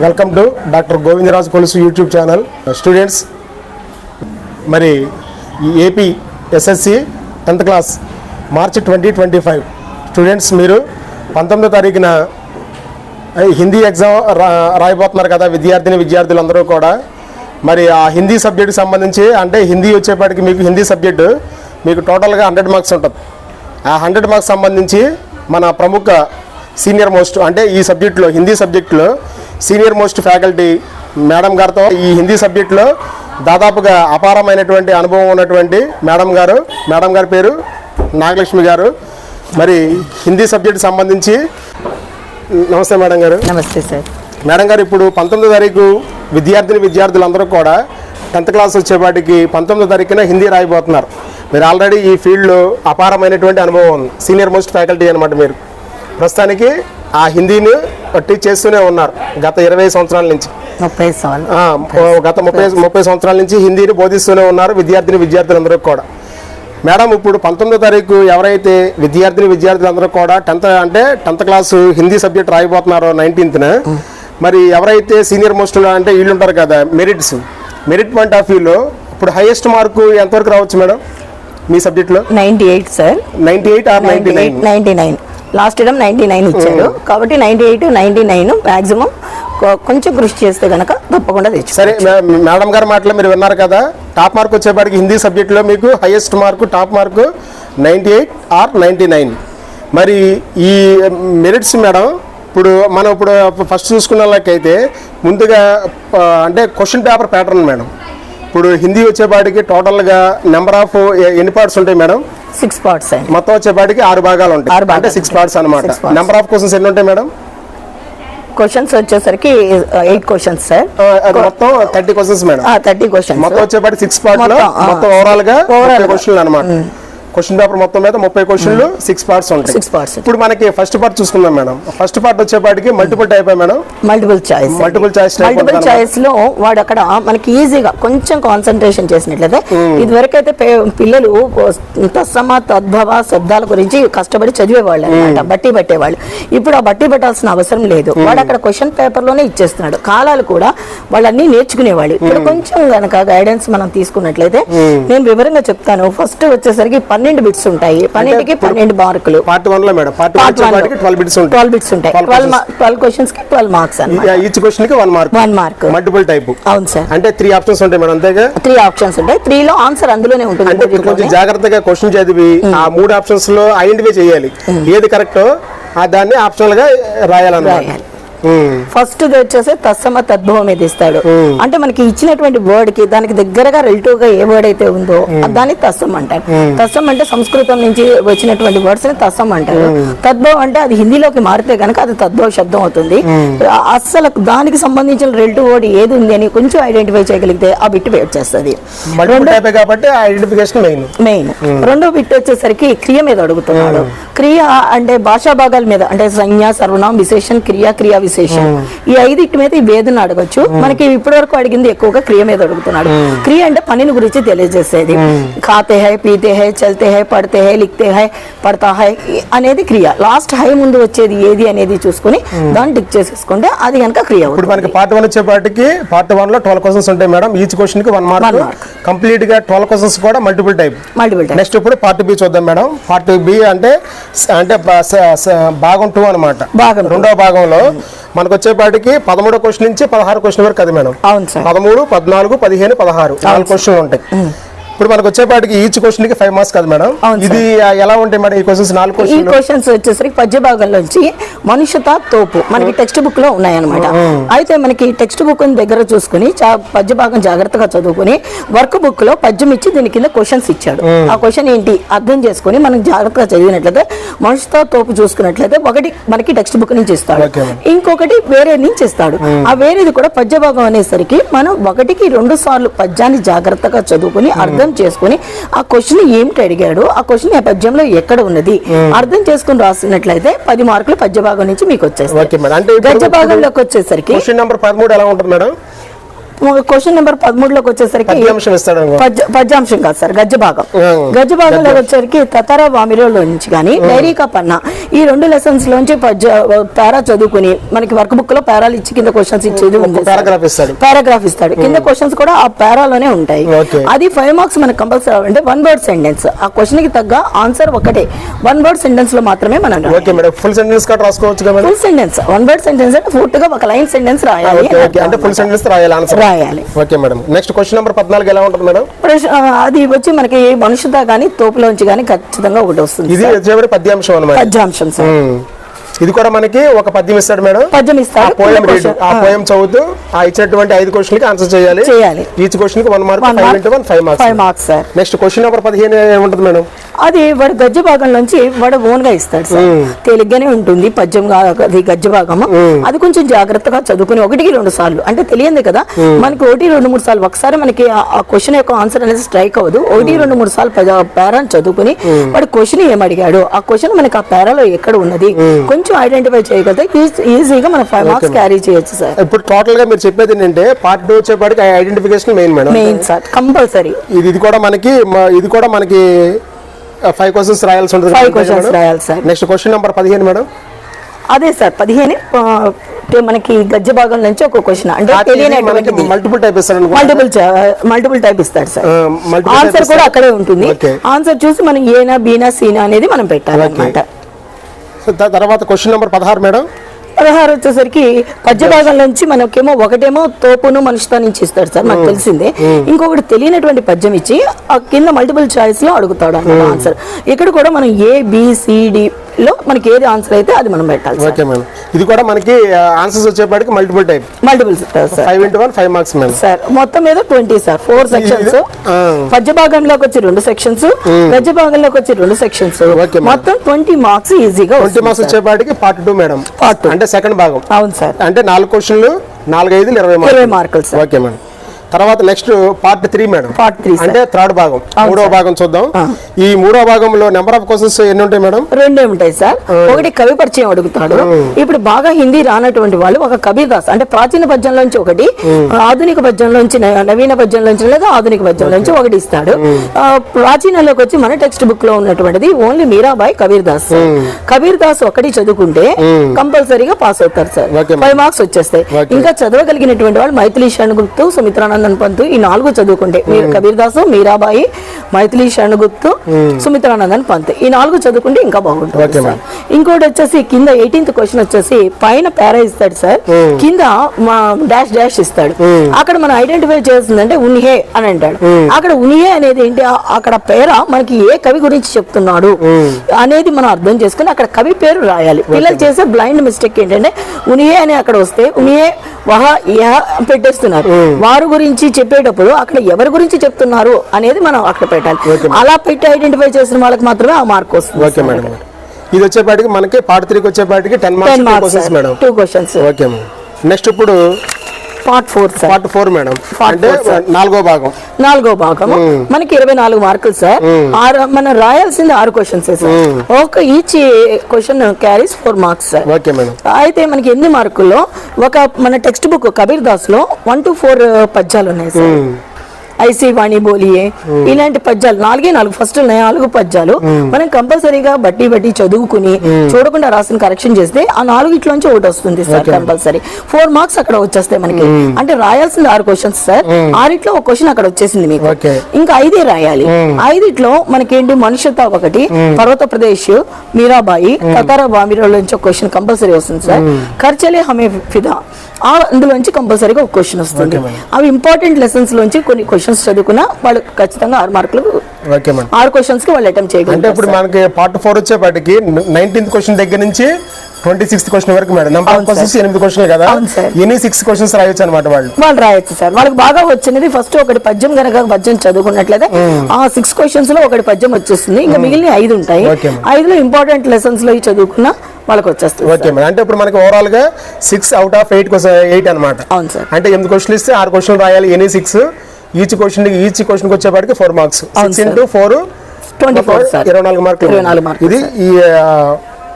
Welcome to doctor Govindaraju Kolusu YouTube channel. Students, మరి AP SSC 10th class మార్చి 2025 students, మీరు 19వ తారీఖున Hindi exam రాయబోతున్నారు కదా విద్యార్థులందరూ కూడా. మరి ఆ హిందీ సబ్జెక్టుకి సంబంధించి, అంటే హిందీ వచ్చేపాటికి మీకు హిందీ సబ్జెక్టు మీకు టోటల్గా 100 మార్క్స్ ఉంటుంది. ఆ 100 మార్క్స్ సంబంధించి మన ప్రముఖ సీనియర్ మోస్ట్, అంటే ఈ సబ్జెక్టులో హిందీ సబ్జెక్టులో సీనియర్ మోస్ట్ ఫ్యాకల్టీ మేడం గారితో ఈ హిందీ సబ్జెక్టులో దాదాపుగా అపారమైనటువంటి అనుభవం ఉన్నటువంటి మేడం గారి పేరు నాగలక్ష్మి గారు. మరి హిందీ సబ్జెక్టు సంబంధించి నమస్తే మేడం గారు. నమస్తే సార్. మేడం గారు, ఇప్పుడు 19వ తారీఖు విద్యార్థులందరూ కూడా 10th క్లాస్ వచ్చేపాటికి 19వ తారీఖున హిందీ రాయబోతున్నారు. మీరు ఆల్రెడీ ఈ ఫీల్డ్లో అపారమైనటువంటి అనుభవం ఉంది, సీనియర్ మోస్ట్ ఫ్యాకల్టీ అనమాట. మీరు ప్రస్తుతానికి ఆ హిందీని టీచ్ చేస్తూనే ఉన్నారు గత 20 సంవత్సరాల నుంచి. గత 30 సంవత్సరాల నుంచి హిందీని బోధిస్తూనే ఉన్నారు విద్యార్థులందరూ కూడా. మేడం, ఇప్పుడు 19వ తారీఖు ఎవరైతే విద్యార్థులందరూ కూడా 10th class Hindi subject రాయబోతున్నారో 19th, మరి ఎవరైతే సీనియర్ మోస్ట్ అంటే వీళ్ళు ఉంటారు కదా, మెరిట్ పాయింట్ ఆఫ్ వ్యూలో ఇప్పుడు హైయెస్ట్ మార్కు ఎంతవరకు రావచ్చు మేడం మీ సబ్జెక్ట్లో? 98 సార్. 98 ఆర్ 99? లాస్ట్ టైం 99 ఇచ్చారు కాబట్టి 98, 99 మ్యాక్సిమం. కొంచెం కృషి చేస్తే కనుక తప్పకుండా తెచ్చు. సరే, మేడం గారి మాటలో మీరు విన్నారు కదా, టాప్ మార్క్ వచ్చేపాటికి హిందీ సబ్జెక్టులో మీకు highest mark top mark 98 or 99. మరి ఈ మెరిట్స్ మేడం, మనం ఫస్ట్ చూసుకున్నట్లయితే ముందుగా అంటే క్వశ్చన్ పేపర్ ప్యాటర్న్ మేడం. ఇప్పుడు హిందీ వచ్చేపాటికి టోటల్గా నెంబర్ ఆఫ్ ఎన్ని పార్ట్స్ ఉంటాయి మేడం? 6 పార్ట్స్. మొత్తం వచ్చేపాటికి 6 భాగాలు ఉంటాయి, అంటే 6 పార్ట్స్ అనమాట. నెంబర్ ఆఫ్ క్వశ్చన్స్ ఎన్ని ఉంటాయి మేడం? క్వశ్చన్స్ వచ్చేసరికి 8 క్వశ్చన్స్ సార్. మొత్తం 30 క్వశ్చన్స్ మేడం. 30 క్వశ్చన్స్ మొత్తం వచ్చేపాటి 6 పార్ట్స్ లో మొత్తం ఓవరాల్ గా క్వశ్చన్లు అనమాట. క్వశ్చన్ పేపర్ మొత్తం మీద 30 క్వశ్చన్లు 6 పార్ట్స్ ఉంటాయి. 6 పార్ట్స్. ఇప్పుడు మనకి ఫస్ట్ పార్ట్ చూసుకుందాం మేడం. ఫస్ట్ పార్ట్ వచ్చేపాటికి multiple type madam. Multiple choice లో వాడు అక్కడ మనకి ఈజీగా కొంచెం కాన్సన్ట్రేషన్ చేసినట్లయితే, ఇదివరకు అయితే పిల్లలు తత్సమ తద్భవ శబ్దాల గురించి కష్టపడి చదివేవాళ్ళు అనమాట, బట్టి పట్టేవాళ్ళు. ఇప్పుడు ఆ బట్టి పట్టాల్సిన అవసరం లేదు, వాడు అక్కడ క్వశ్చన్ పేపర్ లోనే ఇచ్చేస్తున్నాడు. కాలాలు కూడా వాళ్ళన్నీ నేర్చుకునేవాళ్ళు. ఇప్పుడు కొంచెం గనక గైడెన్స్ మనం తీసుకున్నట్లయితే, నేను వివరంగా చెప్తాను. ఫస్ట్ వచ్చేసరికి 12 బిట్స్ ఉంటాయి. 12కి 12 మార్కులు. పార్ట్ 1 లో మేడం, పార్ట్ 1 వచ్చేపాటికి 12 బిట్స్ ఉంటాయి. 12 క్వశ్చన్స్ కి 12 మార్క్స్ అన్నమాట. ఈచ్ క్వశ్చన్ కి 1 మార్క్. Multiple type. అవును సార్. అంటే 3 ఆప్షన్స్ ఉంటాయి మేడం, అంతేగా? 3 ఆప్షన్స్ ఉంటాయి. 3 లో ఆన్సర్ అందులోనే ఉంటుంది. అంటే కొంచెం జాగ్రత్తగా క్వశ్చన్ చదివి ఆ 3 ఆప్షన్స్ లో ఐడెంటిఫై చేయాలి, ఏది కరెక్టో దాన్ని ఆప్షనల్ గా రాయాలన్నమాట. ఫస్ట్ వచ్చేసి తత్సమ తద్భవం మీద ఇస్తాడు. అంటే మనకి ఇచ్చినటువంటి వర్డ్ కి దానికి దగ్గరగా రిలేటివ్ గా ఏ వర్డ్ అయితే ఉందో దాన్ని తత్సం అంటారు. తత్సం అంటే సంస్కృతం నుంచి వచ్చినటువంటి వర్డ్స్ ని తత్సం అంటారు. తద్భవం అంటే అది హిందీలోకి మారితే కనుక అది తద్భవ శబ్దం అవుతుంది. అస్సలు దానికి సంబంధించిన రిలేటివ్ వర్డ్ ఏది ఉంది అని కొంచెం ఐడెంటిఫై చేయగలిగితే ఆ బిట్ వెయిట్ చేస్తుంది. మెయిన్. రెండో బిట్ వచ్చేసరికి క్రియ మీద అడుగుతున్నాడు. క్రియ అంటే భాషా భాగాల మీద, అంటే సంజ్ఞ, సర్వనామం, విశేషం, క్రియా విశేషం, ఈ 5 మీద ఈ వేదన అడగచ్చు. మనకి ఇప్పటి వరకు అడిగింది ఎక్కువగా క్రియ మీద అడుగుతున్నాడు. క్రియ అంటే పనిని గురించి తెలియజేసేది. ఖాతే హై, పీతే హై, చల్తే హై, పడితే హై, లిఖతే హై, పడతా హై అనేది క్రియ. లాస్ట్ హై ముందు వచ్చేది ఏది అనేది చూసుకుని దాన్ని టిక్ చేసేసుకుంటే అది కనుక క్రియ. ఇప్పుడు మనకి పార్ట్ 1 వచ్చేపాటికి పార్ట్ 1 లో 12 క్వశ్చన్స్ ఉంటాయి మేడం. ఈచ్ క్వశ్చన్ కి 1 మార్క్. కంప్లీట్ గా 12 క్వశ్చన్స్ కూడా మల్టిపుల్ టైప్. నెక్స్ట్ ఇప్పుడు పార్ట్ బి చూద్దాం మేడం. పార్ట్ బి అంటే భాగం 2 అనమాట. రెండవ భాగంలో మనకు వచ్చేపాటికి 13వ క్వశ్చన్ నుంచి 16 క్వశ్చన్ వరకు అది మేడం. 13, 14, 15, 16 4 క్వశ్చన్లు ఉంటాయి. ఇప్పుడు మనకు వచ్చేపాటికి ఈచ్ క్వశ్చన్ కి 5 మార్క్స్ కదా మేడం. ఇది ఎలా ఉంటాయి మేడం ఈ క్వశ్చన్స్? 4 క్వశ్చన్స్. ఈ క్వశ్చన్స్ వచ్చేసరికి పద్య భాగంలోంచి మనుష్యత తోపు మనకి టెక్స్ట్ బుక్ లో ఉన్నాయన్నమాట. అయితే మనకి టెక్స్ట్ బుక్ దగ్గర చూసుకుని పద్య భాగం జాగ్రత్తగా చదువుకుని వర్క్ బుక్ లో పద్యం ఇచ్చి దీని కింద క్వశ్చన్స్ ఇచ్చాడు. ఆ క్వశ్చన్ ఏంటి అర్థం చేసుకుని మనం జాగ్రత్తగా చదివినట్లయితే, మనుష్యత తోపు చూసుకున్నట్లయితే ఒకటి మనకి టెక్స్ట్ బుక్ నుంచి ఇస్తాడు, ఇంకొకటి వేరే నుంచి ఇస్తాడు. ఆ వేరేది కూడా పద్య భాగం అనేసరికి మనం 1కి 2 సార్లు పద్యాన్ని జాగ్రత్తగా చదువుకుని అర్థం చేసుకుని ఆ క్వశ్చన్ ఏమిటి అడిగాడు, ఆ క్వశ్చన్ పద్యంలో ఎక్కడ ఉన్నది అర్థం చేసుకుని రాసినట్లయితే 10 మార్కులు పద్య భాగం నుంచి మీకు వచ్చేస్తాయి. గద్య భాగంలోకి వచ్చేసరికి క్వశ్చన్ నెంబర్ 13 ఎలా ఉంటుంది మేడం? క్వశ్చన్ నెంబర్ 13లోకి వచ్చేసరికి పద్యాంశం ఇస్తాడు అనుకో. పద్యాంశం కాదు సార్, గద్య భాగం. గద్య భాగంలో వచ్చేసరికి తతర వామిరోలో నుంచి కానీ డైరీకా పన్నా ఈ 2 లెసన్స్ లోంచి పారా చదువుకుని మనకి వర్క్ బుక్ లో పారాలు ఇచ్చి కింద క్వశ్చన్స్ ఇచ్చేది ఉంది. పారాగ్రాఫ్ ఇస్తాడు, కింద క్వశ్చన్స్ కూడా ఆ పారాలోనే ఉంటాయి. అది 5 మార్క్స్ మనకు కంపల్సరీ. అంటే 1 వర్డ్ సెంటెన్స్, ఆ క్వశ్చన్ కి తగ్గ ఆన్సర్ ఒకటే. 1 వర్డ్ సెంటెన్స్ లో మాత్రమే మనం ఫుల్ సెంటెన్స్ రాసుకోవచ్చు. ఫుల్ సెంటెన్స్ 1 వర్డ్ సెంటెన్స్ అంటే పూర్తిగా ఒక లైన్ సెంటెన్స్ రాయాలి. అంటే ఫుల్ సెంటెన్స్ రాయాలి. Okay madam. Next question number 14 ఎలా ఉంటుంది మేడం? అది వచ్చి మనకి మనుషుత గానీ తోపులోంచి గానీ ఖచ్చితంగా ఒకటి వస్తుంది. ఇది వచ్చేవాడు పద్యాంశం అన్నమాట. పద్యాంశం సార్. ఇది కూడా మనకి ఒక పద్యం ఇస్తాడు మేడం. పద్యం ఇస్తాడు, ఆ పోయం చదువుతూ ఆ ఇచ్చినటువంటి 5 క్వశ్చన్ కి ఆన్సర్ చేయాలి. ఈచ్ క్వశ్చన్ కి 1 mark, 5 into 1 5 marks sir. Next question number 15 ఏముంటుంది మేడం? అది వాడు గద్య భాగం నుంచి వాడు ఓన్ గా ఇస్తాడు సార్. తేలిగ్గానే ఉంటుంది పద్యం, అది గద్య భాగం. అది కొంచెం జాగ్రత్తగా చదువుకుని 1కి 2 సార్లు, అంటే తెలియంది కదా మనకి 1, 2, 3 సార్లు. ఒకసారి మనకి ఆ క్వశ్చన్ యొక్క ఆన్సర్ అనేది స్ట్రైక్ అవ్వదు. 1, 2, 3 సార్లు పేరాన్ని చదువుకుని వాడు క్వశ్చన్ ఏమడిగాడు, ఆ క్వశ్చన్ మనకి ఆ పేరాలో ఎక్కడ ఉన్నది కొంచెం ఐడెంటిఫై చేయగలిగితే ఈజీగా మనం 5 మార్క్స్ క్యారీ చేయొచ్చు సార్. ఇప్పుడు టోటల్ గా మీరు చెప్పేది ఏంటంటే పార్ట్ 2 వచ్చేపాటికి identification main madam. Main sir, compulsory. ఇది కూడా మనకి 5 క్వశ్చన్స్ రాయాల్సి ఉంటుంది. 5 క్వశ్చన్స్ రాయాలి sir. Next question number 15 madam. అదే సార్ 15 మనకి గద్య భాగం నుంచి ఒక క్వశ్చన్, అంటే మల్టిపుల్ టైప్ ఇస్తాడు. మల్టిపుల్ టైప్ ఇస్తాడు సార్. ఆన్సర్ కూడా అక్కడే ఉంటుంది. ఆన్సర్ చూసి మనం ఏనా బీనా సీనా అనేది మనం పెట్టాలి అన్నమాట. తర్వాత క్వశ్చన్ నెంబర్ 16 మేడం. 16 వచ్చేసరికి పద్య భాగం నుంచి మనకేమో ఒకటేమో తోపును మనుషుతో నుంచి ఇస్తాడు సార్, మనకు తెలిసిందే. ఇంకొకటి తెలియనటువంటి పద్యం ఇచ్చి ఆ కింద మల్టిపుల్ చాయిస్ లో అడుగుతాడు అన్నమాట ఆన్సర్. ఇక్కడ కూడా మనం ABCD లో మనకి ఏది ఆన్సర్ అయితే అది మనం పెట్టాలి. Okay madam. ఇది కూడా మనకి ఆన్సర్స్ వచ్చేపాటికి multiple 5 into 1 5 marks madam sir. మొత్తం మీద 20 సార్. 4 సెక్షన్స్. పద్య భాగంలోకి వచ్చి 2 సెక్షన్స్, గద్య భాగంలోకి వచ్చి 2 సెక్షన్స్, మొత్తం 20 మార్క్స్ ఈజీగా. 20 మార్క్స్ వచ్చేపాటికి పార్ట్ 2 మేడం. అంటే సెకండ్ భాగం. అవును సార్. అంటే 4 క్వశ్చన్లు 4, 5 20 మార్కులు. Okay madam. తర్వాత నెక్స్ట్ పార్ట్ 3 మేడం. పార్ట్ 3 అంటే థర్డ్ భాగం, 3వ భాగం చూద్దాం. ఈ 3వ భాగంలో నెంబర్ ఆఫ్ క్వశ్చన్స్ ఎన్ని ఉంటాయి మేడం? 2 ఉంటాయి సార్. ఒకటి కవి పరిచయం అడుగుతాడు. ఇప్పుడు బాగా హిందీ రానటువంటి వాళ్ళు ఒక కబీర్దాస్ అంటే ప్రాచీన పద్యంలోంచి ఒకటి, ఆధునిక పద్యంలోంచి నవీన పద్యంలోంచి లేదా ఆధునిక పద్యంలోంచి ఒకటి ఇస్తాడు. ప్రాచీనంలోకి వచ్చి మన టెక్స్ట్ బుక్ లో ఉన్నటువంటిది ఓన్లీ మీరాబాయి కబీర్దాస్. కబీర్దాస్ ఒకటి చదువుకుంటే కంపల్సరీగా పాస్ అవుతారు సార్. 5 మార్క్స్ వచ్చేస్తాయి. ఇంకా చదవగలిగినటువంటి వాళ్ళు మైథిలి షణ్గుప్తు, సుమిత్రానందన్ పంత్ ఈ 4 చదువుకుంటే, మీరు కబీర్దాసు, మీరాబాయి, మైథిలి షణ్గుప్తు, సుమిత్రానందన్ పంత్ ఈ 4 చదువుకుంటే ఇంకా బాగుంటుంది సార్. ఇంకోటి వచ్చేసి కింద 18th క్వశ్చన్ వచ్చేసి పైన పారా ఇస్తాడు సార్, కింద డాష్ డాష్ ఇస్తాడు. అక్కడ మనం ఐడెంటిఫై చేస్తుందంటే ఉనిహే అని అంటాడు. అక్కడ ఉనిహే అనేది ఏంటి, అక్కడ పేరా మనకి ఏ కవి గురించి చెప్తున్నాడు అనేది మనం అర్థం చేసుకుని అక్కడ కవి పేరు రాయాలి. పిల్లలు చేసే బ్లైండ్ మిస్టేక్ ఏంటంటే ఉనిహే అని అక్కడ వస్తే ఉనిహే వహా యహ పెట్టేస్తున్నారు. వారు గురించి చెప్పేటప్పుడు అక్కడ ఎవరి గురించి చెప్తున్నారు అనేది మనం అక్కడ పెట్టాలి. అలా పెట్టి ఐడెంటిఫై చేసిన వాళ్ళకి మాత్రమే ఆ మార్క్ వస్తుంది. Okay madam. ఇది వచ్చేపాటికి మనకి పార్ట్ 3 వచ్చేపాటికి 10 marks madam. 2 questions. Okay madam. Next ఇప్పుడు పార్ట్ 4 మేడం. అంటే 4వ భాగం. 4వ భాగం మనకి 24 మార్కులు సార్. మనం రాయాల్సింది 6 క్వశ్చన్స్ సార్. ఒక each question carries 4 marks sir. Okay madam. అయితే మనకి 8 మార్కుల్లో ఒక మన టెక్స్ట్ బుక్ కబీర్దాస్ లో 1 to 4 పద్యాలు ఉన్నాయి సార్. ఐసీ వాణి బోలియే ఇలాంటి పద్యాలు 4 ఫస్ట్ 4 పద్యాలు మనం కంపల్సరీగా బట్టి చదువుకుని చూడకుండా రాసిన కరెక్షన్ చేస్తే ఆ 4 ఒకటి వస్తుంది సార్ కంపల్సరీ. 4 మార్క్స్ అక్కడ వచ్చేస్తాయి మనకి. అంటే రాయాల్సింది 6 క్వశ్చన్స్ సార్. 6 ఒక క్వశ్చన్ అక్కడ వచ్చేసింది మీకు. ఇంకా 5 రాయాలి. 5 మనకేంటి మనుషుత ఒకటి, పర్వత ప్రదేశ్, మీరాబాయి, తతార వామిరోల నుంచి ఒక క్వశ్చన్ కంపల్సరీ వస్తుంది సార్. ఖర్చలే హమే ఫిదా అందులోంచి కంపల్సరీగా ఒక క్వశ్చన్ వస్తుంది. అవి ఇంపార్టెంట్ లెసన్స్ లోంచి కొన్ని క్వశ్చన్స్ చదువుకున్నా వాళ్ళు ఖచ్చితంగా 6 మార్కులు 6 క్వశ్చన్స్ కి వాళ్ళు అటెంప్ట్ చేయగలరు. అంటే ఇప్పుడు మనకి పార్ట్ 4 వచ్చేపాటికి 19th క్వశ్చన్ దగ్గర నుంచి 26th క్వశ్చన్ వరకు మేడం. నెంబర్ ఆఫ్ క్వశ్చన్స్ 8 క్వశ్చన్లు కదా, ఎన్ని 6 క్వశ్చన్స్ రాయొచ్చు అనమాట. వాళ్ళు రాయొచ్చు సార్. వాళ్ళకి బాగా వచ్చినది ఫస్ట్ ఒకటి పద్యం కనుక పద్యం చదువుకున్నట్లయితే ఆ 6 క్వశ్చన్స్ లో ఒకటి పద్యం వచ్చేస్తుంది. ఇంకా మిగిలిన 5 ఉంటాయి. 5లో ఇంపార్టెంట్ లెసన్స్ లో చదువుకున్నా వాళ్ళకి వచ్చేస్తుంది. Okay madam. అంటే ఇప్పుడు మనకి ఓవరాల్ గా 6 out of 8 అనమాట. అవును సార్. అంటే 8 క్వశ్చన్లు ఇస్తే 6 క్వశ్చన్లు రాయాలి. ఎన్ని 6 ఈచ్ క్వశ్చన్ వచ్చేపాటికి 4 మార్క్స్. 6 into 4 24 మార్కులు. ఇది ఈ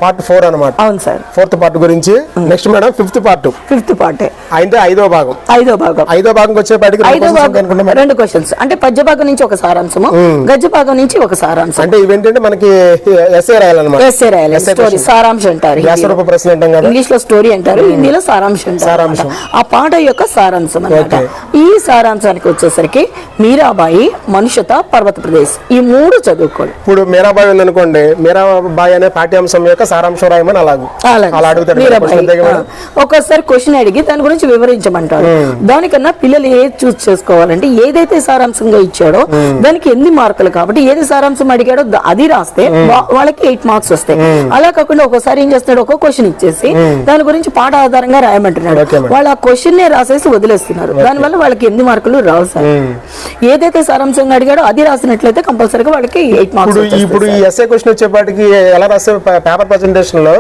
పార్ట్ 4 అనమాట. అవును సార్. 4th పార్ట్ గురించి. Next madam 5th part. 5th part అంటే ఐదో భాగం. ఐదో భాగం వచ్చేపాటికి 2 క్వశ్చన్స్ అంటే పద్య భాగం నుంచి ఒక సారాంశము, గద్య భాగం నుంచి ఒక సారాంశం. అంటే ఇవేంటంటే మనకి ఎస్ఏ రాయాలన్నమాట. ఎస్ఏ రాయాలి, స్టోరీ సారాంశం అంటారు. వ్యాసరూప ప్రశ్న అంటాం కదా, ఇంగ్లీష్ లో స్టోరీ అంటారు, హిందీలో సారాంశం అంటారు. ఆ పాట యొక్క సారాంశం అన్నమాట. ఈ సారాంశానికి వచ్చేసరికి మీరాబాయి, మనుషత, పర్వత ప్రదేశ్ ఈ 3 చదువుకోండి. ఇప్పుడు మీరాబాయి ఉందనుకోండి, మీరాబాయి అనే పాఠ్యాంశం యొక్క సారాంశం రాయమని అలా అడుగుతాడు. ఒక్కోసారి క్వశ్చన్ అడిగి దాని గురించి వివరించమంటాడు. దానికన్నా పిల్లలు ఏది చూస్ చేసుకోవాలంటే ఏదైతే సారాంశంగా ఇచ్చాడో దానికి 8 మార్కులు కాబట్టి ఏది సారాంశం అడిగాడో అది రాస్తే వాళ్ళకి 8 మార్క్స్ వస్తాయి. అలా కాకుండా ఒక్కోసారి ఏం చేస్తాడు, ఒక్కో క్వశ్చన్ ఇచ్చేసి దాని గురించి పాట ఆధారంగా రాయమంటున్నాడు. వాళ్ళు ఆ క్వశ్చన్ నే రాసేసి వదిలేస్తున్నారు. దానివల్ల వాళ్ళకి 8 మార్కులు రావు సార్. ఏదైతే సారాంశంగా అడిగాడో అది రాసినట్లయితే కంపల్సరీగా వాళ్ళకి 8 మార్క్స్. ఇప్పుడు ఈ ఎస్ఏ క్వశ్చన్ వచ్చేపాటికి ఎలా రాసే పేపర్ ప్రెజెంటేషన్ లో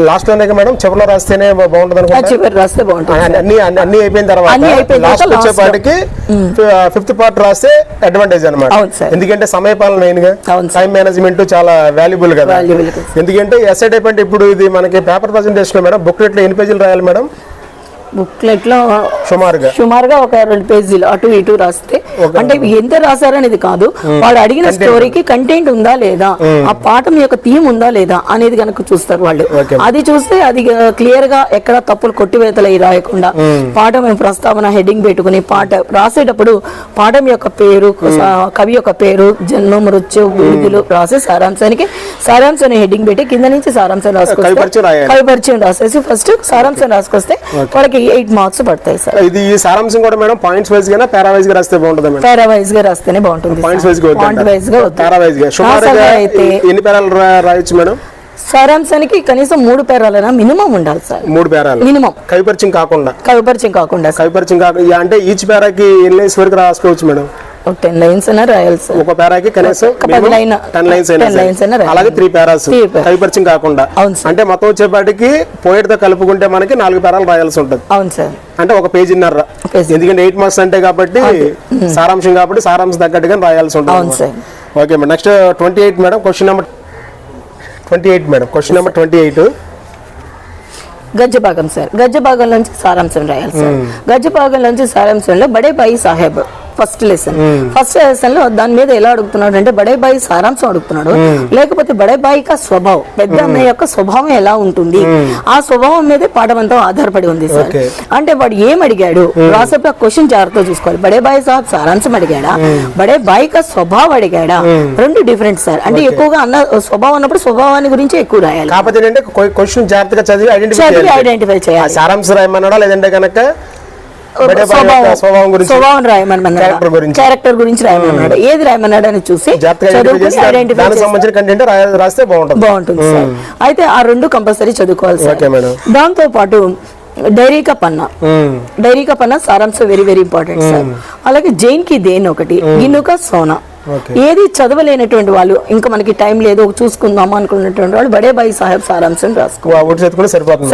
లాస్ట్ లోనే మేడం చివరిలో రాస్తేనే బాగుంటుంది అనుకుంటా. చివరి రాస్తే బాగుంటుంది. అన్ని అయిపోయిన తర్వాత లాస్ట్ వచ్చేపాటికి 5th పార్ట్ రాస్తే అడ్వాంటేజ్ అనమాట. ఎందుకంటే సమయపాలన మెయిన్ గా, టైం మేనేజ్మెంట్ చాలా వాల్యుబుల్ కదా. ఎందుకంటే ఎస్ఏ టైప్ అంటే ఇప్పుడు ఇది మనకి పేపర్ ప్రెజెంటేషన్ లో మేడం బుక్లెట్ లో ఎన్ని పేజీలు రాయాలి మేడం? బుక్లెట్ లో సుమారుగా ఒక 2 పేజీలు అటు ఇటు రాస్తే, అంటే ఎంత రాశారనేది కాదు, వాడు అడిగిన స్టోరీకి కంటెంట్ ఉందా లేదా, ఆ పాఠం యొక్క థీమ్ ఉందా లేదా అనేది కనుక చూస్తారు వాళ్ళు. అది చూస్తే అది క్లియర్ గా ఎక్కడ తప్పులు కొట్టివేతలు రాయకుండా పాఠం ప్రస్తావన హెడ్డింగ్ పెట్టుకుని పాట రాసేటప్పుడు పాఠం యొక్క పేరు, కవి యొక్క పేరు, జన్మ, మృత్యు, విడుదలు రాసి సారాంశాన్ని హెడ్డింగ్ పెట్టి కింద నుంచి సారాంశం రాసుకొస్తే, కవి పరిచయం రాసేసి ఫస్ట్ సారాంశం రాసుకొస్తే వాళ్ళకి 8 మార్క్స్ పడతాయి సార్. ఇది ఈ సారాంశం కూడా మేడం పాయింట్స్ వైజ్ గా పారా వైజ్ గా రాస్తే బాగుంటుంది మేడం. పారా వైజ్ గా రాస్తేనే బాగుంటుంది. పాయింట్స్ వైజ్ గా పారా వైజ్ గా సుమారుగా ఎన్ని పేరాలు రాయొచ్చు మేడం? సారాంశానికి కనీసం 3 పేరాలైనా మినిమం ఉండాలి సార్. 3 పేరాలు మినిమం, కవిపరిచయం కాకుండా అంటే ఈచ్ పేరాకి ఎన్ని లైన్స్ వరకు రాసుకోవచ్చు మేడం? 10 లైన్స్ అయినా రాయాలి సార్. ఒక పేరాకి కనీసం 10 లైన్స్ అయినా, అలాగే 3 పేరాస్ కవిపరిచయం కాకుండా. అంటే మొత్తం వచ్చేపాటికి పోయిట్ తో కలుపుకుంటే మనకి 4 పేరాలు రాయాల్సి ఉంటుంది. అవును సార్. అంటే ఒక పేజీన్నర, ఎందుకంటే 8 మార్క్స్ అంటే కాబట్టి సారాంశం కాబట్టి సారాంశం తగ్గట్టుగా రాయాల్సి ఉంటుంది. Okay madam. Next 28 madam, question number 28 గద్య భాగం సార్. గద్య భాగం నుంచి సారాంశం రాయాలి సార్. గద్య భాగం నుంచి సారాంశంలో బడే బాయి సాహెబ్ ఫస్ట్ లెసన్ లో దాని మీద ఎలా అడుగుతున్నాడు అంటే బడే బాయి సారాంశం అడుగుతున్నాడు, లేకపోతే బడే బాయి కా స్వభావం, పెద్ద అన్నయ్య యొక్క స్వభావం ఎలా ఉంటుంది, ఆ స్వభావం మీదే పాఠం అంతా ఆధారపడి ఉంది సార్. అంటే వాడు ఏం అడిగాడు రాసేపు క్వశ్చన్ జాగ్రత్తగా చూసుకోవాలి. బడే బాయి సాహెబ్ సారాంశం అడిగాడా, బడే బాయి కా స్వభావం అడిగాడా, 2 డిఫరెంట్ సార్. అంటే ఎక్కువగా అన్న స్వభావం అన్నప్పుడు స్వభావాన్ని గురించి ఎక్కువ రాయాలి. కాకపోతే క్వశ్చన్ జాగ్రత్తగా చదివి ఐడెంటిఫై చేయాలి. సారాంశం రాయమన్నాడా లేదంటే కనుక స్వభావం రాయమన్నాడు, క్యారెక్టర్ గురించి రాయమన్నాడు, ఏది రాయమన్నాడు అని చూసి రాస్తే బాగుంటుంది సార్. అయితే ఆ 2 కంపల్సరీ చదువుకోవాలి సార్. దాంతో పాటు డైరీ కా పన్నా సారాంశం వెరీ వెరీ ఇంపార్టెంట్ సార్. అలాగే జైన్ కి దేన్ ఒకటి, గిన్నుక సోనా. ఏది చదవలేనటువంటి వాళ్ళు, ఇంకా మనకి టైం లేదు చూసుకుందాం అనుకున్నటువంటి వాళ్ళు బడే బాయి సాహెబ్ సారాంశం రాసుకోవాలి. సరిపోతుంది.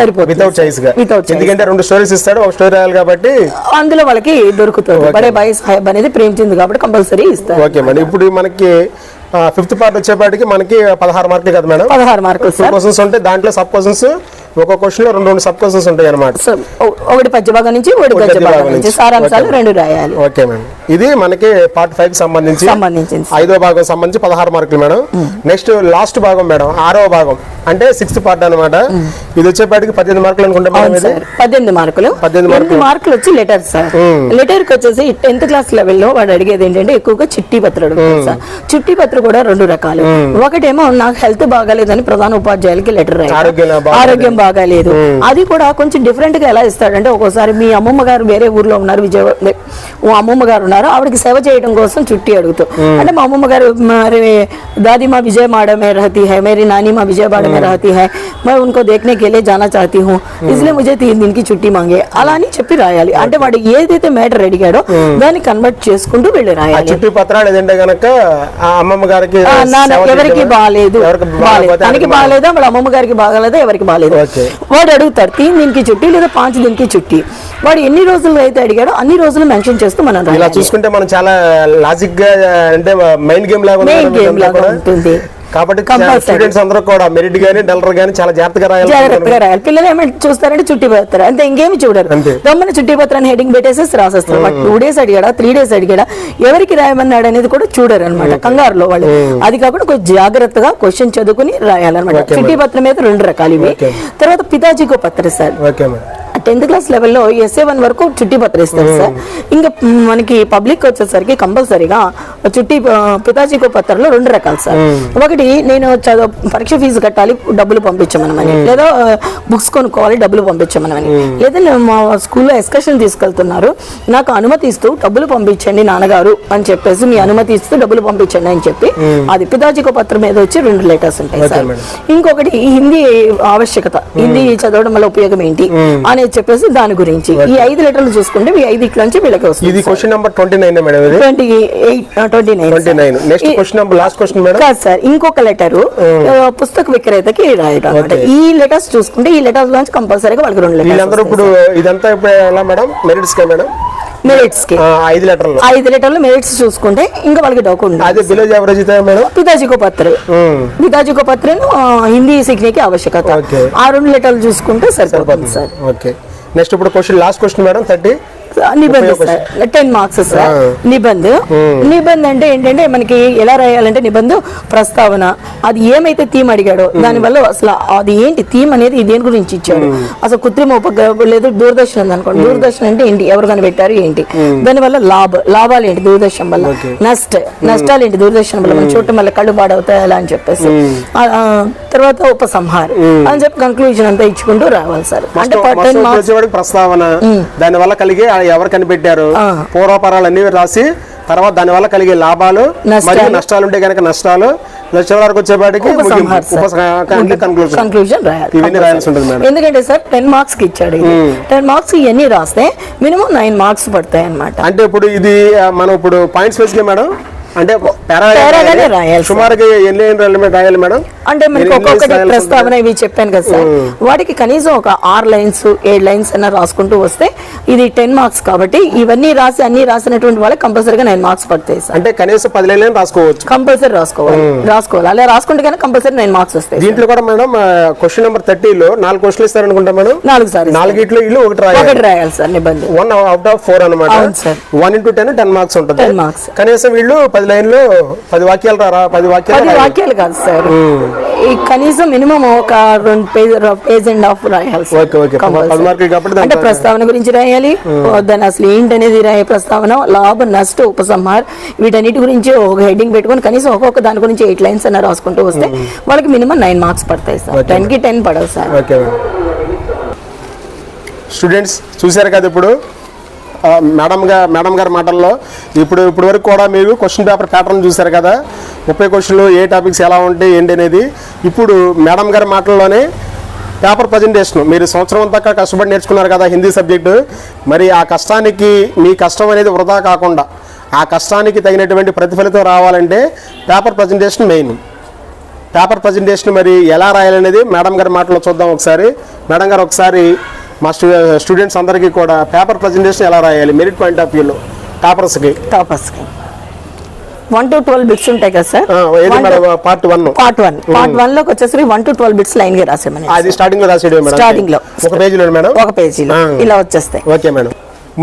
ఎందుకంటే 2 స్టోరీస్ ఇస్తాడు, ఒక స్టోరీ రాయాలి కాబట్టి అందులో వాళ్ళకి దొరుకుతుంది. బడే బాయి సాహెబ్ అనేది ప్రేమించింది కాబట్టి కంపల్సరీ ఇస్తారు. Okay madam. ఇప్పుడు మనకి 5th పార్ట్ వచ్చేపాటికి మనకి 16 మార్కులు కదా మేడం? 16 మార్కులు క్వశ్చన్స్ ఉంటాయి. దాంట్లో సబ్ క్వశ్చన్స్ ఒక క్వశ్చన్ లో 2 సబ్ క్వశ్చన్స్ ఉంటాయి అన్నమాట. ఒకటి పద్య భాగం నుంచి, ఒకటి గద్య భాగం నుంచి, సారాంశాలు 2 రాయాలి. Okay madam. ఇది మనకి పార్ట్ 5 కి సంబంధించి 5వ భాగం సంబంధించి 16 మార్కులు మేడం. నెక్స్ట్ లాస్ట్ భాగం మేడం 6వ భాగం అంటే 6th పార్ట్ అన్నమాట. ఇది వచ్చేపాటికి 18 మార్కులు అనుకుంటా మేడం. 18 మార్కులు వచ్చి లెటర్ సార్. లెటర్ కి వచ్చేసి 10th క్లాస్ లెవెల్లో వాడు అడిగేది ఏంటంటే ఎక్కువగా చిట్టి పత్రం అడుగుతారు సార్. చిట్టి పత్రం కూడా 2 రకాలు. ఒకటేమో నాకు హెల్త్ బాగాలేదని ప్రధాన ఉపాధ్యాయులకి లెటర్ రాయాలి, ఆరోగ్యం బాగాలేదు. అది కూడా కొంచెం డిఫరెంట్ గా ఎలా ఇస్తాడంటే, ఒక్కోసారి మీ అమ్మమ్మ గారు వేరే ఊర్లో ఉన్నారు, విజయవాడ అమ్మమ్మ గారు ఉన్నారు, ఆవిడకి సేవ చేయడం కోసం చుట్టి అడుగుతూ, అంటే మా అమ్మమ్మ గారు మరి दादी माँ विजय माड़ा में रहती है, मेरी नानी माँ विजयवाड़ा में रहती है, मैं उनको देखने के लिए जाना चाहती हूँ, इसलिए मुझे 3 दिन की छुट्टी मांगे అలా అని చెప్పి రాయాలి. అంటే వాడు ఏదైతే మ్యాటర్ అడిగాడో దాన్ని కన్వర్ట్ చేసుకుంటూ వెళ్ళి రాయాలి. చుట్టి పత్రాలు ఏదంటే గనక అమ్మమ్మ గారికి ఎవరికి బాగాలేదు, తనకి బాగాలేదా, వాళ్ళ అమ్మమ్మ గారికి బాగాలేదా, ఎవరికి బాగాలేదు, వాడు అడుగుతాడు 3 दिन की छुट्टी లేదా 5 दिन की छुट्टी. వాడు ఎన్ని రోజులు అయితే అడిగాడో అన్ని రోజులు మెన్షన్ చేస్తూ మనం ఇలా చూసుకుంటే మనం చాలా లాజిక్ గా, అంటే మైండ్ గేమ్ లాగా ఉంటుంది. కాబట్టి Compulsory. స్టూడెంట్స్ అందరూ కూడా మెరిట్ గానీ డల్లర్ గానీ చాలా జాగ్రత్తగా జాగ్రత్తగా రాయాలి. రాయాలి. పిల్లలు ఏమంటే చూస్తారంటే చుట్టి పోతారు అంతే, ఇంకేమి చూడరు. అంతే. గమ్మని చుట్టి పోతారని హెడింగ్ పెట్టేసి రాసేస్తారు. బట్ 2 days అడిగాడా 3 days అడిగాడా ఎవరికి రాయమన్నాడు అనేది కూడా చూడరు అనమాట కంగారులో వాళ్ళు. అది కాకుండా కొంచెం జాగ్రత్తగా క్వశ్చన్ చదువుకుని రాయాలన్నమాట. చిట్టి పత్రం మీద 2 రకాలు ఇవి. తర్వాత పితాజీకో పత్ర sir, okay madam. 10th class లెవెల్లో SA1 వరకు చుట్టి పత్ర ఇస్తారు సార్. ఇంకా మనకి పబ్లిక్ వచ్చేసరికి కంపల్సరీగా పితాజీకో పత్రలో 2 రకాలు సార్. ఒకటి నేను పరీక్ష ఫీజు కట్టాలి డబ్బులు పంపించమనమని, లేదా బుక్స్ కొనుక్కోవాలి డబ్బులు పంపించమనమని, లేదా నేను మా స్కూల్లో ఎక్స్కర్షన్ తీసుకెళ్తున్నారు నాకు అనుమతి ఇస్తూ డబ్బులు పంపించండి నాన్నగారు అని చెప్పేసి మీ అనుమతి ఇస్తూ డబ్బులు పంపించండి అని చెప్పి అది పితాజీకో పత్రం మీద వచ్చి 2 లెటర్స్ ఉంటాయి సార్. ఇంకొకటి హిందీ ఆవశ్యకత, హిందీ చదవడం వల్ల ఉపయోగం ఏంటి అనేది చెప్పేసి దాని గురించి ఈ 5 లెటర్లు చూసుకుంటే ఈ 5 నుంచి వీళ్ళకి వస్తుంది. ఇది క్వశ్చన్ నెంబర్ 29 మేడం. ఇది 29. Next question number last question madam. కాదు సార్, ఇంకొక లెటర్ పుస్తక విక్రేతకి రాయడం. ఈ లెటర్స్ చూసుకుంటే ఈ లెటర్స్ నుంచి కంపల్సరీగా వాళ్ళకి 2 వీళ్ళందరూ లెటర్స్. ఇప్పుడు ఇదంతా ఇప్పుడు ఎలా మేడం మెరిట్స్ కా మేడం? మెరిట్స్ కి 5 లెటర్లు 5 లెటర్లు మెరిట్స్ చూసుకుంటే ఇంకా వాళ్ళకి డౌట్ అదే విలేజ్ యావరేజ్ అయితే మేడం పితాజీకో పత్రను హిందీ సిగ్నేకి ఆవశ్యకత. ఆ 2 లెటర్లు చూసుకుంటే సరిపోతుంది సార్. ఓకే. నెక్స్ట్ ఇప్పుడు క్వశ్చన్ లాస్ట్ క్వశ్చన్ మేడం 30. నిబంధ సార్ 10 మార్క్స్ సార్. నిబంధ అంటే ఏంటంటే మనకి ఎలా రాయాలంటే నిబంధ ప్రస్తావన, అది ఏమైతే థీమ్ అడిగాడో దానివల్ల అసలు అది ఏంటి థీమ్ అనేది దేని గురించి ఇచ్చాడు, అసలు కృత్రిమ ఉపగ్రహం లేదు దూరదర్శన్ ఉంది అనుకోండి, దూరదర్శన్ అంటే ఏంటి, ఎవరు కనిపెట్టారు ఏంటి, దానివల్ల లాభాలు ఏంటి దూరదర్శన్ వల్ల, నష్టాలు ఏంటి దూరదర్శన్ వల్ల, మనం చూడటం వల్ల కళ్ళు పాడవుతాయి అలా అని చెప్పేసి, తర్వాత ఉపసంహారం అని చెప్పి కన్క్లూజన్ అంతా ఇచ్చుకుంటూ రావాలి సార్. అంటే 10 మార్క్స్ ప్రస్తావన, దాని వల్ల కలిగే ఎవరు కనిపెట్టారు, పూర్వపరాలు అన్ని రాసి తర్వాత దాని వల్ల కలిగే లాభాలు మరియు నష్టాలు ఉంటే కనుక నష్టాలు, చివరికి వచ్చేపాటికి కన్క్లూజన్ రాయాల్సి ఉంటుంది. ఎందుకంటే సార్ 10 మార్క్స్ కి ఇచ్చాడు. 10 మార్క్స్ ఇవన్నీ రాస్తే మినిమం 9 మార్క్స్ పడతాయి అన్నమాట. అంటే ఇప్పుడు ఇది మనం ఇప్పుడు పాయింట్స్ వేసుకే మేడం అంటే సుమారుగా ఎన్ని రాయాలి మేడం? అంటే మనకి ఒక్కొక్కటి ప్రస్తావన ఇవి చెప్పాను కదా సార్, వాటికి కనీసం ఒక 6 లైన్స్ 7 లైన్స్ అన్న రాసుకుంటూ వస్తే ఇది 10 మార్క్స్ కాబట్టి ఇవన్నీ అన్ని రాసినటువంటి వాళ్ళకి కంపల్సరీగా 9 మార్క్స్ పడతాయి సార్. అంటే కనీసం 10 లైన్లు రాసుకోవచ్చు, కంపల్సరీ రాసుకోవాలి. అలా రాసుకుంటే కానీ కంపల్సరీ 9 మార్క్స్ వస్తాయి. దీంట్లో కూడా మేడం క్వశ్చన్ నెంబర్ 30లో 4 క్వశ్చన్లు ఇస్తారు అనుకుంటా మేడం. 4 సార్, 4 ఇట్లు ఒకటి రాయాలి సార్. నిబంధన 1 out of 4 అన్నమాట. 1 into 10 మార్క్స్ ఉంటుంది. కనీసం వీళ్ళు 10 లైన్లు 10 వాక్యాలు 10 వాక్యాలు కాదు సార్, ఈ కనీసం మినిమం ఒక 2 పేజ్ అండ్ హాఫ్ రాయాలి. అంటే ప్రస్తావన గురించి రాయాలి, దాని అసలు ఏంటనేది రాయాలి, ప్రస్తావన, లాభ నష్ట ఉపసంహార్ వీటన్నిటి గురించి ఒక హెడ్డింగ్ పెట్టుకుని కనీసం ఒక్కొక్క దాని గురించి 8 లైన్స్ అన్న రాసుకుంటూ వస్తే వాళ్ళకి మినిమం 9 మార్క్స్ పడతాయి సార్. 10 కి 10 పడవు సార్. స్టూడెంట్స్ చూసారు కదా ఇప్పుడు మేడం గారి మాటల్లో ఇప్పుడు వరకు కూడా మీరు క్వశ్చన్ పేపర్ ప్యాటర్న్ చూసారు కదా, 30 క్వశ్చన్లు ఏ టాపిక్స్ ఎలా ఉంటాయి ఏంటి అనేది. ఇప్పుడు మేడం గారి మాటల్లోనే పేపర్ ప్రజెంటేషన్ మీరు సంవత్సరం అంతా కష్టపడి నేర్చుకున్నారు కదా హిందీ సబ్జెక్టు, మరి ఆ కష్టానికి మీ కష్టం అనేది వృధా కాకుండా ఆ కష్టానికి తగినటువంటి ప్రతిఫలితం రావాలంటే paper presentation main. Paper presentation మరి ఎలా రాయాలనేది మేడం గారి మాటల్లో చూద్దాం ఒకసారి. మేడం గారు ఒకసారి మా స్టూడెంట్స్ అందరికీ కూడా పేపర్ ప్రజెంటేషన్ ఎలా రాయాలి మెరిట్ పాయింట్ ఆఫ్ వ్యూలో టాపర్స్కి 1 to 12 బిట్స్ ఉంటాయి కదా సార్. పార్ట్ 1 లోకి వచ్చేసరికి 1 to 12 బిట్స్ లైన్ గా రాసేమని అది స్టార్టింగ్ లో రాసేయడం మేడం. స్టార్టింగ్ లో ఒక పేజీలో మేడం, ఒక పేజీలో ఇలా వచ్చేస్తాయి. Okay madam.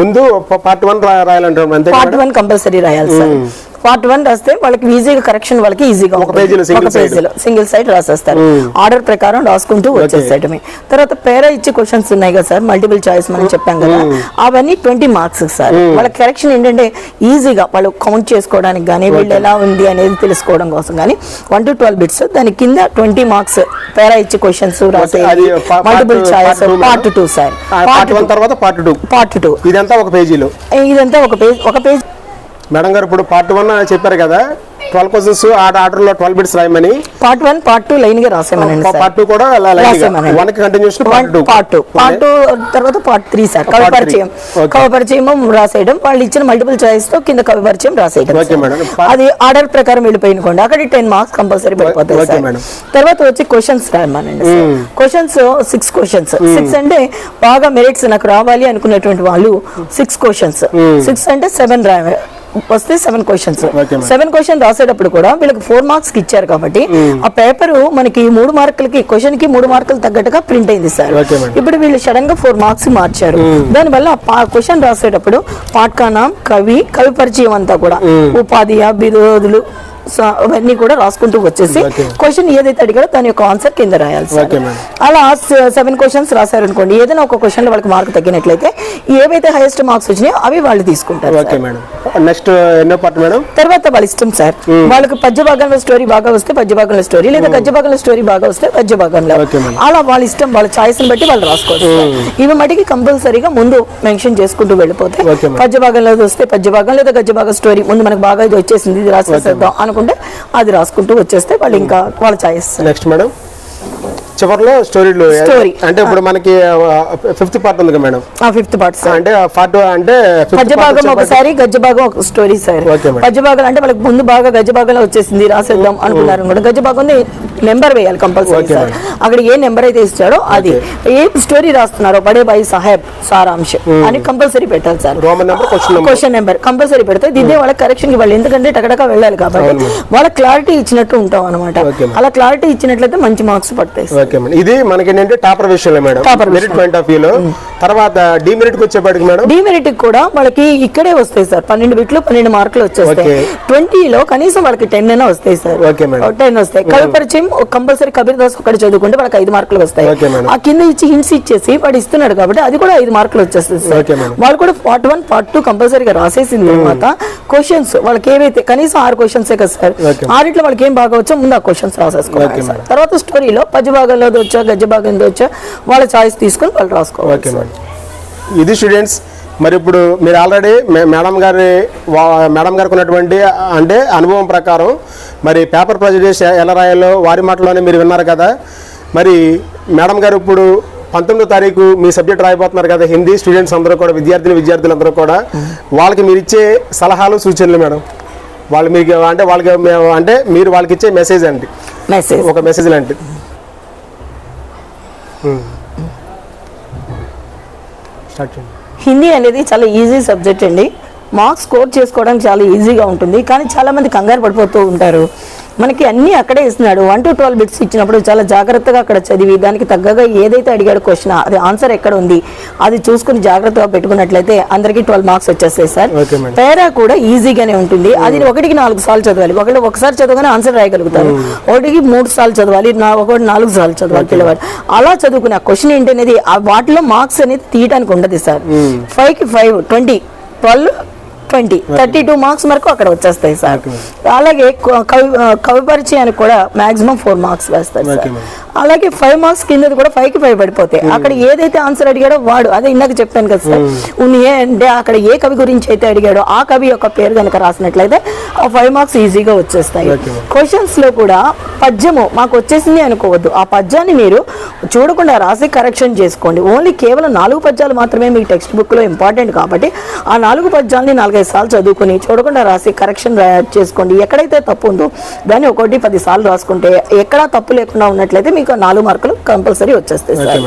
ముందు పార్ట్ 1 రాయాలంటారు అంతే. పార్ట్ 1 కంపల్సరీ రాయాలి సార్. పార్ట్ 1 రాస్తే వాళ్ళకి ఈజీగా కరెక్షన్ వాళ్ళకి ఈజీగా ఒక పేజీలో సింగిల్ సైడ్ రాసేస్తారు. ఆర్డర్ ప్రకారం రాసుకుంటూ వచ్చేసేయడమే. తర్వాత పేరా ఇచ్చే క్వశ్చన్స్ ఉన్నాయి కదా సార్, మల్టిపుల్ చాయిస్ మనం చెప్పాం కదా, అవన్నీ 20 మార్క్స్ సార్. వాళ్ళ కరెక్షన్ ఏంటంటే ఈజీగా వాళ్ళు కౌంట్ చేసుకోవడానికి కానీ వీళ్ళు ఎలా ఉంది అనేది తెలుసుకోవడం కోసం కానీ 1 to 12 బిట్స్, దాని కింద 20 మార్క్స్ పేరా ఇచ్చే క్వశ్చన్స్ రాసే multiple choice. Part 2 sir. Part 1 తర్వాత పార్ట్ 2 ఇదంతా ఒక పేజీలో. ఒక పేజ్ మేడం గారు ఇప్పుడు పార్ట్ 1 చెప్పారు కదా 12 క్వశ్చన్స్ ఆర్డర్ లో 12 బిట్స్ రాయమని. పార్ట్ 1 పార్ట్ 2 లైన్ గా రాసేమనండి సార్. పార్ట్ 2 కూడా రాసేమనండి. 1 కి కంటిన్యూషన్ పార్ట్ 2 తర్వాత పార్ట్ 3 సార్. కవి పరిచయం రాసేయడం, వాళ్ళు ఇచ్చిన మల్టిపుల్ చాయిస్ తో కింద కవి పరిచయం రాసేయడం. అది ఆర్డర్ ప్రకారం వెళ్ళిపోయినకోండి అక్కడ 10 మార్క్స్ కంపల్సరీ పడిపోతాయి సార్. తర్వాత వచ్చి క్వశ్చన్స్ రాయమనండి. Questions 6 questions. 6 అంటే బాగా మెరిట్స్ నాకు రావాలి అనుకున్నటువంటి వాళ్ళు 6 క్వశ్చన్స్. 6 అంటే 7 వస్తే 7 క్వశ్చన్స్. Okay, ma'am. 7 క్వశ్చన్ రాసేటప్పుడు కూడా వీళ్ళకి 4 మార్క్స్ ఇచ్చారు కాబట్టి ఆ పేపర్ మనకి 3 మార్కులకి క్వశ్చన్ కి 3 మార్కులు తగ్గట్టుగా ప్రింట్ అయింది సార్. Okay, ma'am. ఇప్పుడు వీళ్ళు సడన్ గా 4 మార్క్స్ మార్చారు. దానివల్ల ఆ క్వశ్చన్ రాసేటప్పుడు పాట్కానాం కవి పరిచయం అంతా కూడా ఉపాధ్యాయ బిరోధులు అవన్నీ కూడా రాసుకుంటూ వచ్చేసి క్వశ్చన్ ఏదైతే అడిగాడో దాని యొక్క ఆన్సర్ కింద రాయాలి సార్. అలా 7 క్వశ్చన్స్ రాశారనుకోండి, ఏదైనా ఒక క్వశ్చన్ లో వాళ్ళకి మార్క్ తగ్గినట్లయితే ఏవైతే హైయెస్ట్ మార్క్స్ వచ్చినాయో అవి వాళ్ళు తీసుకుంటారు. నెక్స్ట్ ఎన్నో పార్ట్ మేడం? తర్వాత వాళ్ళ ఇష్టం సార్. వాళ్ళకి పద్య భాగంలో స్టోరీ బాగా వస్తే పద్య భాగంలో స్టోరీ, లేదా గద్య భాగంలో స్టోరీ బాగా వస్తే గద్య భాగంలో, అలా వాళ్ళ ఇష్టం వాళ్ళ చాయిస్ ని బట్టి వాళ్ళు రాసుకోవచ్చు. ఇవి మటుకి కంపల్సరీగా ముందు మెన్షన్ చేసుకుంటూ వెళ్ళిపోతే పద్య భాగంలో వస్తే పద్య భాగం లేదా గద్య భాగం స్టోరీ ముందు మనకు బాగా ఇది వచ్చేసింది ఇది రాసేద్దాం అనుకుంటే అది రాసుకుంటూ వచ్చేస్తే వాళ్ళు ఇంకా వాళ్ళ చాయిస్. నెక్స్ట్ మేడం చివర్లో స్టోరీ అంటే ఇప్పుడు మనకి 5th పార్ట్ ఉంది మేడం. 5th పార్ట్ అంటే పార్ట్ అంటే పద్య భాగం ఒకసారి గద్య భాగం ఒక స్టోరీ సార్. పద్య భాగం అంటే వాళ్ళకి ముందు బాగా గద్య భాగంలో వచ్చేసింది రాసేద్దాం అనుకున్నారు కూడా గద్య భాగం నెంబర్ వేయాలి కంపల్సరీ సార్. అక్కడ ఏ నెంబర్ అయితే ఇస్తాడో అది ఏ స్టోరీ రాస్తున్నారో బడే బాయి సాహెబ్ సారాంశ్ అని కంపల్సరీ పెట్టాలి సార్. క్వశ్చన్ నెంబర్ కంపల్సరీ పెడితే దిద్దే వాళ్ళ కరెక్షన్ కి వాళ్ళు ఎందుకంటే టకటక వెళ్ళాలి కాబట్టి వాళ్ళ క్లారిటీ ఇచ్చినట్టు ఉంటాం అనమాట. అలా క్లారిటీ ఇచ్చినట్లయితే మంచి మార్క్స్ పడతాయి. ఇది మనకి ఏంటంటే టాపర్ విషయంలో madam merit point of view లో. తర్వాత డిమెరిట్ కి వచ్చేపాటికి మేడం డిమెరిట్ కూడా వాళ్ళకి ఇక్కడే వస్తాయి సార్. 12 బిట్లు 12 మార్కులు వచ్చేస్తాయి. 20 లో కనీసం వాళ్ళకి 10 అయినా వస్తాయి సార్. 10 వస్తాయి. కవి పరిచయం కంపల్సరీ కబీర్ దాస్ ఒకటి చదువుకుంటే వాళ్ళకి 5 మార్కులు వస్తాయి. ఆ కింద ఇచ్చి హింట్స్ ఇచ్చేసి వాడు ఇస్తున్నాడు కాబట్టి అది కూడా 5 మార్కులు వచ్చేస్తుంది సార్. వాళ్ళు కూడా పార్ట్ 1 పార్ట్ 2 కంపల్సరీగా రాసేసిన తర్వాత క్వశ్చన్స్ వాళ్ళకి ఏవైతే కనీసం 6 క్వశ్చన్స్ కదా సార్. 6 వాళ్ళకి ఏం బాగా వచ్చో ముందు ఆ క్వశ్చన్స్ రాసేసుకోవాలి సార్. తర్వాత స్టోరీలో పద్య భాగంలో వచ్చా గద్య భాగంలో వచ్చా వాళ్ళ చాయిస్ తీసుకొని వాళ్ళు రాసుకోవాలి. ఇది స్టూడెంట్స్ మరి ఇప్పుడు మీరు ఆల్రెడీ మేడం గారికి ఉన్నటువంటి అంటే అనుభవం ప్రకారం మరి పేపర్ ప్రజెంటేషన్ ఎలా రాయాలో వారి మాటలోనే మీరు విన్నారు కదా. మరి మేడం గారు ఇప్పుడు 19వ తారీఖు మీ సబ్జెక్ట్ రాయిపోతున్నారు కదా హిందీ స్టూడెంట్స్ అందరూ కూడా విద్యార్థులందరూ కూడా వాళ్ళకి మీరు ఇచ్చే సలహాలు సూచనలు మేడం వాళ్ళు మీకు అంటే వాళ్ళకి అంటే మీరు వాళ్ళకి ఇచ్చే మెసేజ్ అండి ఒక మెసేజ్ లాంటి. హిందీ అనేది చాలా ఈజీ సబ్జెక్ట్ అండి. మార్క్స్ స్కోర్ చేసుకోవడానికి చాలా ఈజీగా ఉంటుంది. కానీ చాలా మంది కంగారు పడిపోతూ ఉంటారు. మనకి అన్ని అక్కడే ఇస్తున్నాడు. 1 to 12 బిట్స్ ఇచ్చినప్పుడు చాలా జాగ్రత్తగా అక్కడ చదివి దానికి తగ్గగా ఏదైతే అడిగాడు క్వశ్చన్ అది ఆన్సర్ ఎక్కడ ఉంది అది చూసుకుని జాగ్రత్తగా పెట్టుకున్నట్లయితే అందరికి 12 మార్క్స్ వచ్చేస్తాయి సార్. పేరా కూడా ఈజీగానే ఉంటుంది. అది 1కి 4 సార్లు చదవాలి. ఒకసారి చదవగానే ఆన్సర్ రాయగలుగుతారు. 1కి 3 సార్లు చదవాలి, 4 సార్లు చదవాలి పిల్లవాడు. అలా చదువుకునే క్వశ్చన్ ఏంటనేది వాటిలో మార్క్స్ అనేది తీయడానికి ఉండదు సార్. 5కి 5 20 12 20 32 మార్క్స్ వరకు అక్కడ వచ్చేస్తాయి సార్. అలాగే కవి పరిచయానికి కూడా మాక్సిమం 4 మార్క్స్ వేస్తారు సార్. అలాగే 5 మార్క్స్ కింద కూడా 5కి 5 పడిపోతాయి. అక్కడ ఏదైతే ఆన్సర్ అడిగాడో వాడు అదే ఇందాక చెప్పాను కదా సార్. అంటే అక్కడ ఏ కవి గురించి అయితే అడిగాడో ఆ కవి యొక్క పేరు కనుక రాసినట్లయితే ఆ 5 మార్క్స్ ఈజీగా వచ్చేస్తాయి. క్వశ్చన్స్ లో కూడా పద్యము మాకు వచ్చేసింది అనుకోవద్దు. ఆ పద్యాన్ని మీరు చూడకుండా రాసి కరెక్షన్ చేసుకోండి. ఓన్లీ కేవలం 4 పద్యాలు మాత్రమే మీ టెక్స్ట్ బుక్ లో ఇంపార్టెంట్ కాబట్టి ఆ 4 పద్యాలని 4-5 సార్లు చదువుకుని చూడకుండా రాసి కరెక్షన్ చేసుకోండి. ఎక్కడైతే తప్పు ఉందో దాన్ని 1-10 సార్లు రాసుకుంటే ఎక్కడా తప్పు లేకుండా ఉన్నట్లయితే మీకు 4 మార్కులు కంపల్సరీ వచ్చేస్తాయి సార్.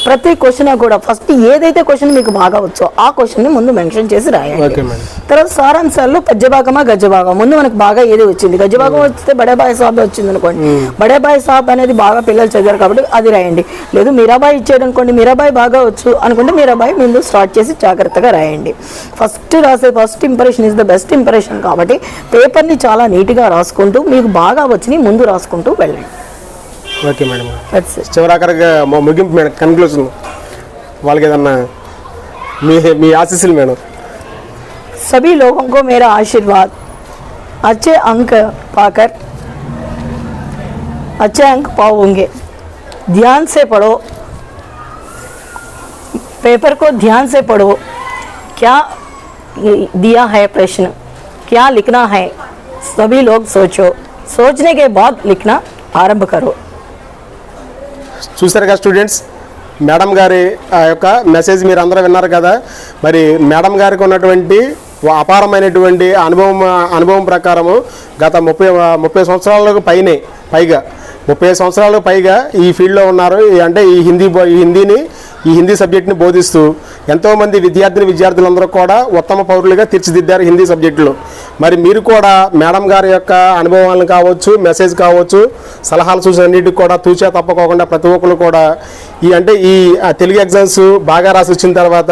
ప్రతి క్వశ్చన్ కూడా ఫస్ట్ ఏదైతే క్వశ్చన్ మీకు బాగా వచ్చో ఆ క్వశ్చన్ ని ముందు మెన్షన్ చేసి రాయండి. తర్వాత సారాంశాల్లో పద్య భాగమా గద్య భాగం ముందు మనకు బాగా ఏది వచ్చింది. గద్య భాగం వస్తే బడే బాయ్ సాబ్ వచ్చింది అనుకోండి. బడే బాయ్ సాబ్ అనేది బాగా పిల్లలు చదివారు కాబట్టి అది రాయండి. లేదు మీరాబాయి ఇచ్చాడు అనుకోండి, మీరాబాయి బాగా వచ్చు అనుకుంటే మీరాబాయి ముందు స్టార్ట్ చేసి జాగ్రత్తగా రాయండి. First impression is the best impression కాబట్టి పేపర్ని చాలా నీట్గా రాసుకుంటూ మీకు బాగా వచ్చినాయి ముందు రాసుకుంటూ వెళ్ళండి. Okay madam. చివరాఖరిగా ముగింపు మేడం కన్క్లూజన్ వాళ్ళకి ఏదన్నా మీ ఆశీస్సులు మేడం. सभी लोगों को मेरा आशीर्वाद. अच्छे अंक पाकर अच्छे अंक पाओगे. ध्यान से पढ़ो, पेपर को ध्यान से पढ़ो. क्या दिया है प्रश्न, क्या लिखना है, सभी लोग सोचो. सोचने के बाद लिखना आरंभ करो. చూసారుగా స్టూడెంట్స్ మేడం గారి ఆ యొక్క మెసేజ్ మీరు అందరూ విన్నారు కదా. మరి మేడం గారికి ఉన్నటువంటి అపారమైనటువంటి అనుభవం ప్రకారము గత 30 సంవత్సరాలకు పైగా 30 సంవత్సరాలకు పైగా ఈ ఫీల్డ్లో ఉన్నారు. అంటే ఈ హిందీని ఈ హిందీ సబ్జెక్ట్ని బోధిస్తూ ఎంతోమంది విద్యార్థులందరూ కూడా ఉత్తమ పౌరులుగా తీర్చిదిద్దారు హిందీ సబ్జెక్టులో. మరి మీరు కూడా మేడం గారి యొక్క అనుభవాలను కావచ్చు, మెసేజ్ కావచ్చు, సలహాలు సూచనన్నిటికి కూడా తూచా తప్పకోకుండా ప్రతి ఒక్కరు కూడా ఈ తెలుగు ఎగ్జామ్స్ బాగా రాసి వచ్చిన తర్వాత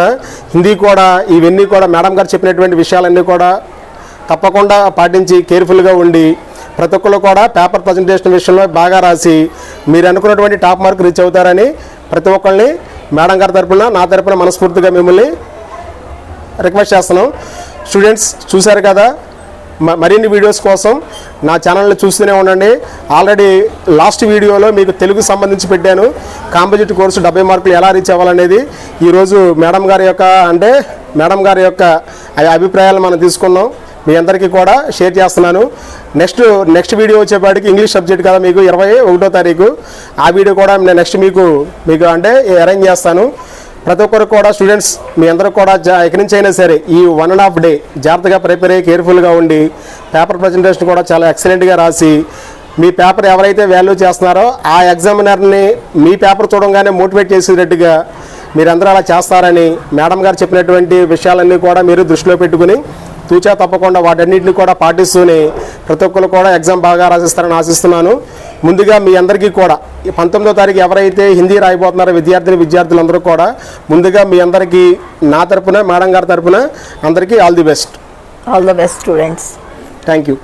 హిందీ కూడా ఇవన్నీ కూడా మేడం గారు చెప్పినటువంటి విషయాలన్నీ కూడా తప్పకుండా పాటించి కేర్ఫుల్గా ఉండి ప్రతి ఒక్కరు కూడా పేపర్ ప్రజెంటేషన్ విషయంలో బాగా రాసి మీరు అనుకున్నటువంటి టాప్ మార్క్ రీచ్ అవుతారని ప్రతి ఒక్కరిని మేడం గారి తరపున, నా తరపున మనస్ఫూర్తిగా మిమ్మల్ని రిక్వెస్ట్ చేస్తున్నాం. స్టూడెంట్స్ చూశారు కదా, మరిన్ని వీడియోస్ కోసం నా ఛానల్ని చూస్తూనే ఉండండి. ఆల్రెడీ లాస్ట్ వీడియోలో మీకు తెలుగు సంబంధించి పెట్టాను. కాంపోజిట్ కోర్సు 70 మార్కులు ఎలా రీచ్ అవ్వాలనేది. ఈరోజు మేడం గారి యొక్క అభిప్రాయాలు మనం తీసుకున్నాం. మీ అందరికీ కూడా షేర్ చేస్తున్నాను. నెక్స్ట్ వీడియో వచ్చేపాటికి ఇంగ్లీష్ సబ్జెక్ట్ కదా మీకు 21వ తారీఖు. ఆ వీడియో కూడా నేను నెక్స్ట్ మీకు అరేంజ్ చేస్తాను. ప్రతి ఒక్కరు కూడా స్టూడెంట్స్ మీ అందరూ కూడా ఎక్కడి నుంచి అయినా సరే ఈ 1.5 డే జాగ్రత్తగా ప్రిపేర్ అయ్యి కేర్ఫుల్గా ఉండి పేపర్ ప్రజెంటేషన్ కూడా చాలా ఎక్సలెంట్గా రాసి మీ పేపర్ ఎవరైతే వాల్యూ చేస్తున్నారో ఆ ఎగ్జామినర్ని మీ పేపర్ చూడంగానే మోటివేట్ చేసేటట్టుగా మీరందరూ అలా చేస్తారని మేడం గారు చెప్పినటువంటి విషయాలన్నీ కూడా మీరు దృష్టిలో పెట్టుకుని తూచా తప్పకుండా వాటన్నిటిని కూడా పాటిస్తూనే ప్రతి ఒక్కరు కూడా ఎగ్జామ్ బాగా రాసిస్తారని ఆశిస్తున్నాను. ముందుగా మీ అందరికీ కూడా 19వ తారీఖు ఎవరైతే హిందీ రాయిపోతున్నారో విద్యార్థులందరూ కూడా ముందుగా మీ అందరికీ నా తరపున, మేడం గారి తరపున అందరికీ all the best. All the best students. Thank you.